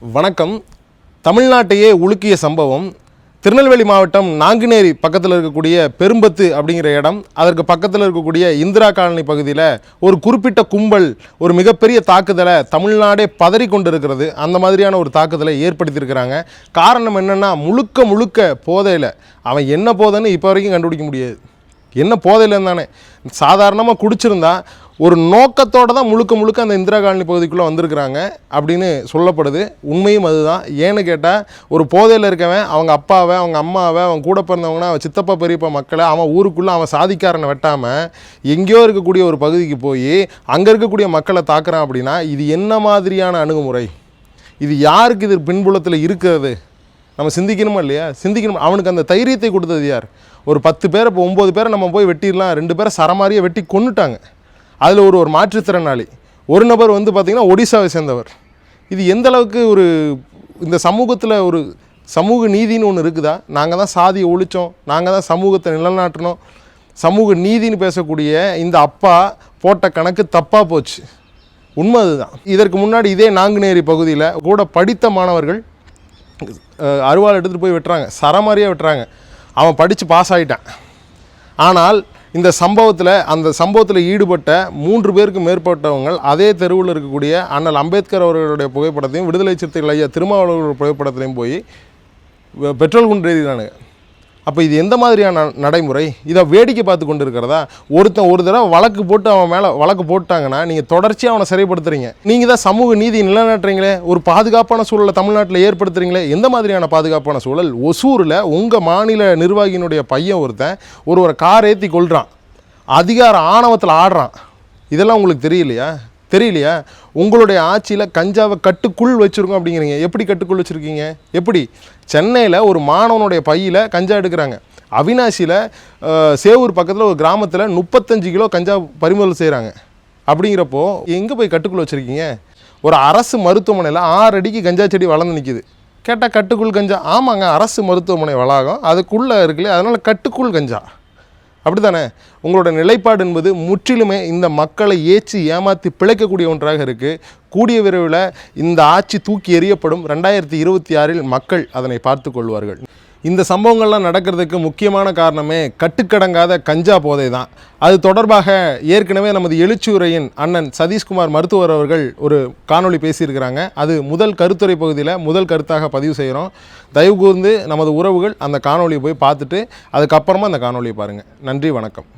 வணக்கம். தமிழ்நாட்டையே உலுக்கிய சம்பவம் திருநெல்வேலி மாவட்டம் நாங்குநேரி பக்கத்தில் இருக்கக்கூடிய பெரும்பத்து அப்படிங்கிற இடம், அதற்கு பக்கத்தில் இருக்கக்கூடிய இந்திரா காலனி பகுதியில் ஒரு குறிப்பிட்ட கும்பல் ஒரு மிகப்பெரிய தாக்குதலை தமிழ்நாடே பதறி கொண்டு இருக்கிறது. அந்த மாதிரியான ஒரு தாக்குதலை ஏற்படுத்தியிருக்கிறாங்க. காரணம் என்னென்னா, முழுக்க போதையில். அவன் என்ன போதைன்னு இப்போ வரைக்கும் கண்டுபிடிக்க முடியாது. என்ன போதையில் இருந்தானே, சாதாரணமாக குடிச்சிருந்தா ஒரு நோக்கத்தோடு தான் முழுக்க அந்த இந்திரா காலனி பகுதிக்குள்ளே வந்திருக்கிறாங்க அப்படின்னு சொல்லப்படுது. உண்மையும் அதுதான். ஏன்னு கேட்டால், ஒரு போதையில் இருக்கவன் அவங்க அப்பாவை, அவங்க அம்மாவை, அவன் கூட பிறந்தவங்கன்னா அவன் சித்தப்பா பெரியப்பா மக்களை அவன் ஊருக்குள்ளே அவன் சாதிக்காரனை வெட்டாமல் எங்கேயோ இருக்கக்கூடிய ஒரு பகுதிக்கு போய் அங்கே இருக்கக்கூடிய மக்களை தாக்குறான் அப்படின்னா இது என்ன மாதிரியான அணுகுமுறை? இது யாருக்கு இது பின்புலத்தில் இருக்கிறது? நம்ம சிந்திக்கணுமா இல்லையா? சிந்திக்கணும். அவனுக்கு அந்த தைரியத்தை கொடுத்தது யார்? ஒரு 10 பேரை, இப்போ 9 பேரை நம்ம போய் வெட்டிடலாம், 2 பேரை சரமாரியாக வெட்டி கொண்டுட்டாங்க. அதில் ஒரு மாற்றுத்திறனாளி, ஒரு நபர் பார்த்திங்கன்னா ஒடிசாவை சேர்ந்தவர். இது எந்த அளவுக்கு ஒரு இந்த சமூகத்தில் ஒரு சமூக நீதின்னு ஒன்று இருக்குதா? நாங்கள் தான் சாதியை ஒழித்தோம், நாங்கள் தான் சமூகத்தை நிலநாட்டினோம், சமூக நீதின்னு பேசக்கூடிய இந்த அப்பா போட்ட கணக்கு தப்பாக போச்சு. உண்மை அதுதான். இதற்கு முன்னாடி இதே நாங்குநேரி பகுதியில் கூட படித்த மாணவர்கள் அருவாள் எடுத்துகிட்டு போய் வெட்டுறாங்க, சரமாரியாக வெட்டுறாங்க. அவன் படித்து பாஸ் ஆகிட்டான். ஆனால் இந்த சம்பவத்தில் ஈடுபட்ட 3 பேருக்கு மேற்பட்டவங்க அதே தெருவில் இருக்கக்கூடிய அண்ணல் அம்பேத்கர் அவர்களுடைய புகைப்படத்தையும் விடுதலை சிறுத்தைகள் ஐயா திருமாவளவர்களுடைய புகைப்படத்திலையும் போய் பெட்ரோல் குண்டு எழுதினானுங்க. அப்போ இது எந்த மாதிரியான நடைமுறை? இதை வேடிக்கை பார்த்து கொண்டு இருக்கிறதா? ஒருத்தன் ஒரு தடவை வழக்கு போட்டு அவன் மேலே வழக்கு போட்டாங்கன்னா நீங்கள் தொடர்ச்சியாக அவனை சிறைப்படுத்துறீங்க. நீங்கள் தான் சமூக நீதி நிலைநாட்டுறீங்களே, ஒரு பாதுகாப்பான சூழலை தமிழ்நாட்டில் ஏற்படுத்துறீங்களே. எந்த மாதிரியான பாதுகாப்பான சூழல்? ஒசூரில் உங்கள் மாநில நிர்வாகியினுடைய பையன் ஒருத்தன் ஒரு கார் ஏற்றி கொள்கிறான், அதிகார ஆணவத்தில் ஆடுறான். இதெல்லாம் உங்களுக்கு தெரியலையா? உங்களுடைய ஆட்சியில் கஞ்சாவை கட்டுக்குள் வச்சுருக்கோம் அப்படிங்கிறீங்க. எப்படி கட்டுக்குள் வச்சுருக்கீங்க? எப்படி? சென்னையில் ஒரு மாணவனுடைய பையில் கஞ்சா எடுக்கிறாங்க. அவினாசியில் சேவூர் பக்கத்தில் ஒரு கிராமத்தில் 35 கிலோ கஞ்சா பறிமுதல் செய்கிறாங்க. அப்படிங்கிறப்போ எங்கே போய் கட்டுக்குள் வச்சுருக்கீங்க? ஒரு அரசு மருத்துவமனையில் 6 அடிக்கு கஞ்சா செடி வளர்ந்து நிற்கிது. கேட்டால் கட்டுக்குள் கஞ்சா. ஆமாங்க, அரசு மருத்துவமனை வளாகம், அதுக்குள்ளே இருக்குல்லையே, அதனால் கட்டுக்குள் கஞ்சா. அப்படி தானே? உங்களோட நிலைப்பாடு என்பது முற்றிலுமே இந்த மக்களை ஏமாற்றி பிழைக்கக்கூடிய ஒன்றாக இருக்குது. கூடிய விரைவில் இந்த ஆட்சி தூக்கி எறியப்படும். 2026 மக்கள் அதனை பார்த்து கொள்வார்கள். இந்த சம்பவங்கள்லாம் நடக்கிறதுக்கு முக்கியமான காரணமே கட்டுக்கடங்காத கஞ்சா போதை தான். அது தொடர்பாக ஏற்கனவே நமது எழுச்சியுரையின் அண்ணன் சதீஷ்குமார் மருத்துவர் அவர்கள் ஒரு காணொளி பேசியிருக்கிறாங்க. அது முதல் கருத்துரை பகுதியில் முதல் கருத்தாக பதிவு செய்கிறோம். தயவு கூர்ந்து நமது உறவுகள் அந்த காணொலியை போய் பார்த்துட்டு அதுக்கப்புறமா அந்த காணொலியை பாருங்கள். நன்றி, வணக்கம்.